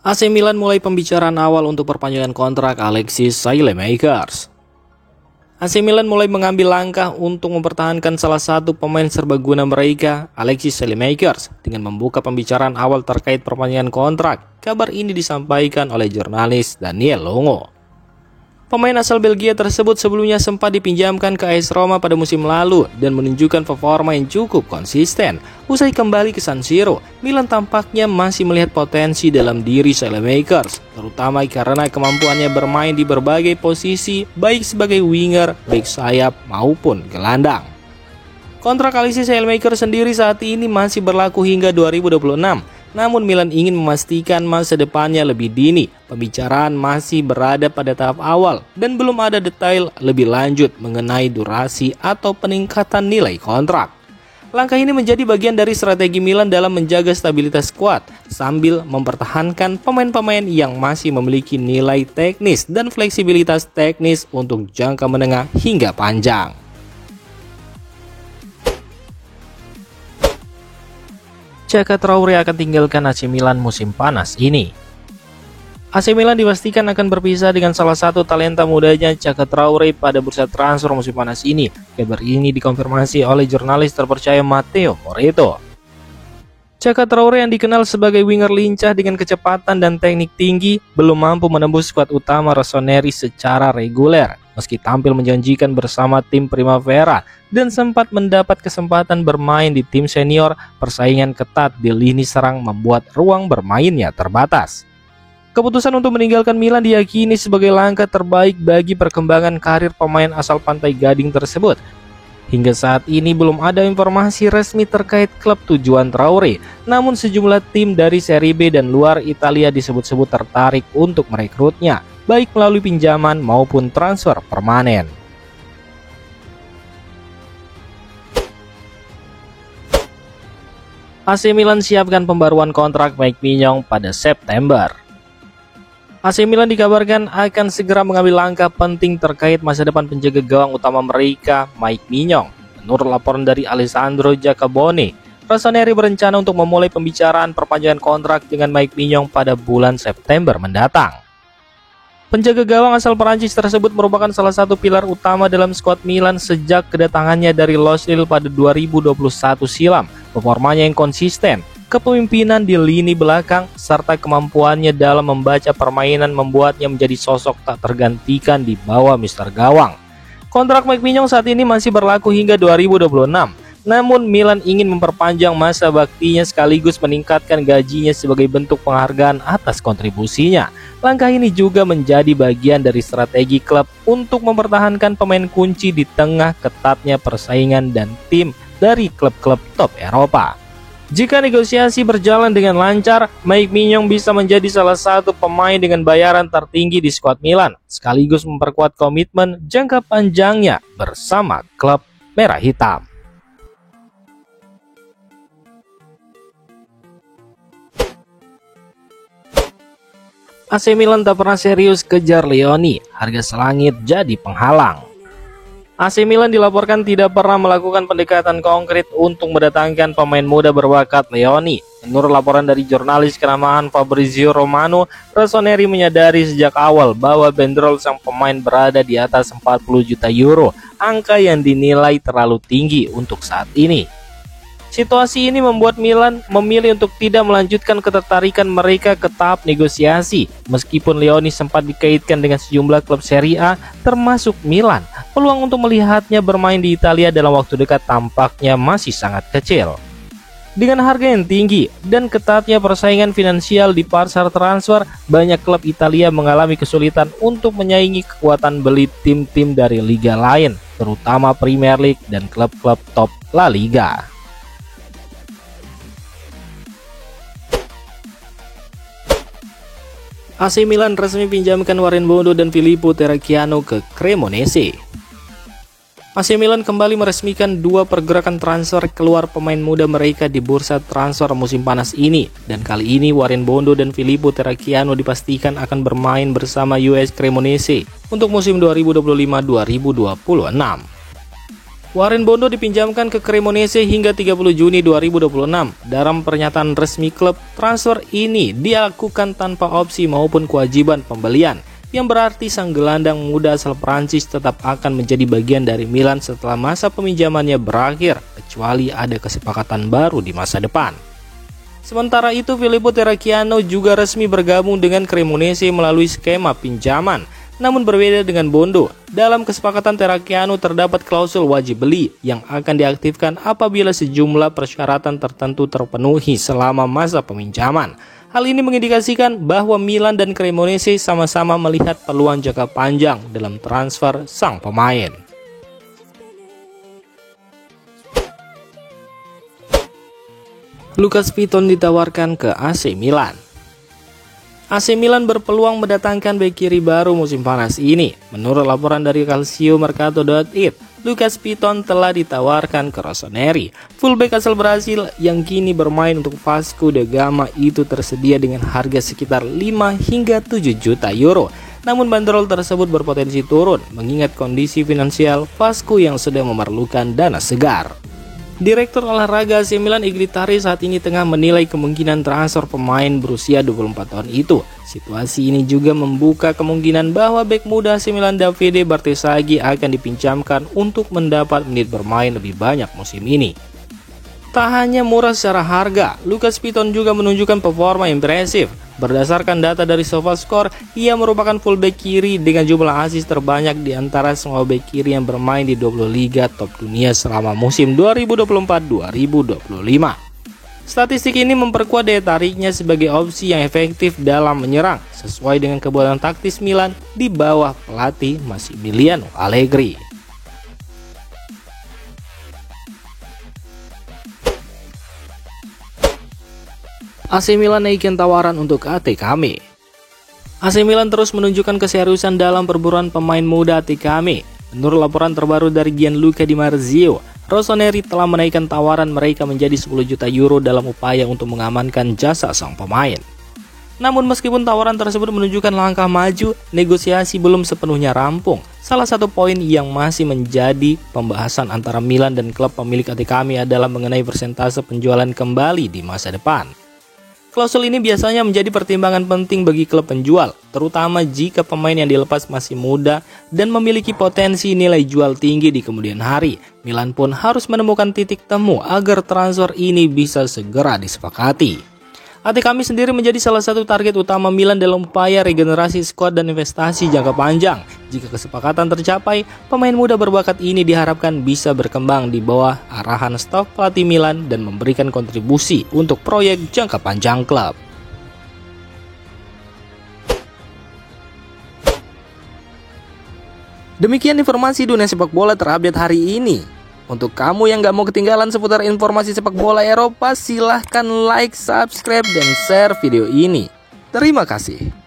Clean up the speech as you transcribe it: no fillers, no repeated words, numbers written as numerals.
AC Milan mulai pembicaraan awal untuk perpanjangan kontrak Alexis Saelemaekers. AC Milan mulai mengambil langkah untuk mempertahankan salah satu pemain serbaguna mereka, Alexis Saelemaekers, dengan membuka pembicaraan awal terkait perpanjangan kontrak. Kabar ini disampaikan oleh jurnalis Daniel Longo. Pemain asal Belgia tersebut sebelumnya sempat dipinjamkan ke AS Roma pada musim lalu dan menunjukkan performa yang cukup konsisten. Usai kembali ke San Siro, Milan tampaknya masih melihat potensi dalam diri Saelemaekers, terutama karena kemampuannya bermain di berbagai posisi, baik sebagai winger, back sayap, maupun gelandang. Kontrak Alexis Saelemaekers sendiri saat ini masih berlaku hingga 2026. Namun Milan ingin memastikan masa depannya lebih dini. Pembicaraan masih berada pada tahap awal dan belum ada detail lebih lanjut mengenai durasi atau peningkatan nilai kontrak. Langkah ini menjadi bagian dari strategi Milan dalam menjaga stabilitas skuad sambil mempertahankan pemain-pemain yang masih memiliki nilai teknis dan fleksibilitas teknis untuk jangka menengah hingga panjang. Chaka Traore akan tinggalkan AC Milan musim panas ini. AC Milan dipastikan akan berpisah dengan salah satu talenta mudanya Chaka Traore pada bursa transfer musim panas ini. Kabar ini dikonfirmasi oleh jurnalis terpercaya Matteo Moretto. Chaka Traore yang dikenal sebagai winger lincah dengan kecepatan dan teknik tinggi belum mampu menembus skuad utama Rossoneri secara reguler. Meski tampil menjanjikan bersama tim Primavera dan sempat mendapat kesempatan bermain di tim senior, persaingan ketat di lini serang membuat ruang bermainnya terbatas. Keputusan untuk meninggalkan Milan diyakini sebagai langkah terbaik bagi perkembangan karir pemain asal Pantai Gading tersebut. Hingga saat ini belum ada informasi resmi terkait klub tujuan Traore, namun sejumlah tim dari Serie B dan luar Italia disebut-sebut tertarik untuk merekrutnya, baik melalui pinjaman maupun transfer permanen. AC Milan siapkan pembaruan kontrak Mike Maignan pada September. AC Milan dikabarkan akan segera mengambil langkah penting terkait masa depan penjaga gawang utama mereka, Mike Maignan. Menurut laporan dari Alessandro Giacobone, Rossoneri berencana untuk memulai pembicaraan perpanjangan kontrak dengan Mike Maignan pada bulan September mendatang. Penjaga gawang asal Perancis tersebut merupakan salah satu pilar utama dalam skuad Milan sejak kedatangannya dari Los Lille pada 2021 silam. Performanya yang konsisten, kepemimpinan di lini belakang, serta kemampuannya dalam membaca permainan membuatnya menjadi sosok tak tergantikan di bawah Mister Gawang. Kontrak Mike Maignan saat ini masih berlaku hingga 2026. Namun Milan ingin memperpanjang masa baktinya sekaligus meningkatkan gajinya sebagai bentuk penghargaan atas kontribusinya. Langkah ini juga menjadi bagian dari strategi klub untuk mempertahankan pemain kunci di tengah ketatnya persaingan dan tim dari klub-klub top Eropa. Jika negosiasi berjalan dengan lancar, Mike Maignan bisa menjadi salah satu pemain dengan bayaran tertinggi di skuad Milan, sekaligus memperkuat komitmen jangka panjangnya bersama klub merah hitam. AC Milan tak pernah serius kejar Leoni, harga selangit jadi penghalang. AC Milan dilaporkan tidak pernah melakukan pendekatan konkret untuk mendatangkan pemain muda berbakat Leoni. Menurut laporan dari jurnalis kenamaan Fabrizio Romano, Rossoneri menyadari sejak awal bahwa bandrol sang pemain berada di atas 40 juta euro, angka yang dinilai terlalu tinggi untuk saat ini. Situasi ini membuat Milan memilih untuk tidak melanjutkan ketertarikan mereka ke tahap negosiasi. Meskipun Leoni sempat dikaitkan dengan sejumlah klub Serie A termasuk Milan, peluang untuk melihatnya bermain di Italia dalam waktu dekat tampaknya masih sangat kecil. Dengan harga yang tinggi dan ketatnya persaingan finansial di pasar transfer, banyak klub Italia mengalami kesulitan untuk menyaingi kekuatan beli tim-tim dari liga lain, terutama Premier League dan klub-klub top La Liga. AC Milan resmi pinjamkan Warren Bondo dan Filippo Terracchiano ke Cremonese. AC Milan kembali meresmikan dua pergerakan transfer keluar pemain muda mereka di bursa transfer musim panas ini. Dan kali ini Warren Bondo dan Filippo Terracchiano dipastikan akan bermain bersama US Cremonese untuk musim 2025-2026. Warren Bondo dipinjamkan ke Cremonese hingga 30 Juni 2026. Dalam pernyataan resmi klub, transfer ini dilakukan tanpa opsi maupun kewajiban pembelian, yang berarti sang gelandang muda asal Prancis tetap akan menjadi bagian dari Milan setelah masa peminjamannya berakhir, kecuali ada kesepakatan baru di masa depan. Sementara itu, Filippo Terracchiano juga resmi bergabung dengan Cremonese melalui skema pinjaman. Namun berbeda dengan Bondo, dalam kesepakatan Terracchiano terdapat klausul wajib beli yang akan diaktifkan apabila sejumlah persyaratan tertentu terpenuhi selama masa peminjaman. Hal ini mengindikasikan bahwa Milan dan Cremonese sama-sama melihat peluang jangka panjang dalam transfer sang pemain. Lucas Piton ditawarkan ke AC Milan. AC Milan berpeluang mendatangkan bek kiri baru musim panas ini. Menurut laporan dari calciomercato.it, Lucas Piton telah ditawarkan ke Rossoneri. Fullback asal Brasil yang kini bermain untuk Vasco da Gama itu tersedia dengan harga sekitar 5 hingga 7 juta euro. Namun bandrol tersebut berpotensi turun mengingat kondisi finansial Vasco yang sedang memerlukan dana segar. Direktur olahraga AC Milan Iglitari saat ini tengah menilai kemungkinan transfer pemain berusia 24 tahun itu. Situasi ini juga membuka kemungkinan bahwa bek muda AC Milan Davide Bartesaghi akan dipinjamkan untuk mendapat menit bermain lebih banyak musim ini. Tak hanya murah secara harga, Lucas Piton juga menunjukkan performa impresif. Berdasarkan data dari SofaScore, ia merupakan fullback kiri dengan jumlah assist terbanyak di antara semua bek kiri yang bermain di 20 liga top dunia selama musim 2024-2025. Statistik ini memperkuat daya tariknya sebagai opsi yang efektif dalam menyerang, sesuai dengan kebutuhan taktis Milan di bawah pelatih Massimiliano Allegri. AC Milan naikkan tawaran untuk ATKM. AC Milan terus menunjukkan keseriusan dalam perburuan pemain muda ATKM. Menurut laporan terbaru dari Gianluca Di Marzio, Rossoneri telah menaikkan tawaran mereka menjadi 10 juta euro dalam upaya untuk mengamankan jasa sang pemain. Namun meskipun tawaran tersebut menunjukkan langkah maju, negosiasi belum sepenuhnya rampung. Salah satu poin yang masih menjadi pembahasan antara Milan dan klub pemilik ATKM adalah mengenai persentase penjualan kembali di masa depan. Klausul ini biasanya menjadi pertimbangan penting bagi klub penjual, terutama jika pemain yang dilepas masih muda dan memiliki potensi nilai jual tinggi di kemudian hari. Milan pun harus menemukan titik temu agar transfer ini bisa segera disepakati. ATKM sendiri menjadi salah satu target utama Milan dalam upaya regenerasi skuad dan investasi jangka panjang. Jika kesepakatan tercapai, pemain muda berbakat ini diharapkan bisa berkembang di bawah arahan staf pelatih Milan dan memberikan kontribusi untuk proyek jangka panjang klub. Demikian informasi dunia sepak bola terupdate hari ini. Untuk kamu yang gak mau ketinggalan seputar informasi sepak bola Eropa, silahkan like, subscribe, dan share video ini. Terima kasih.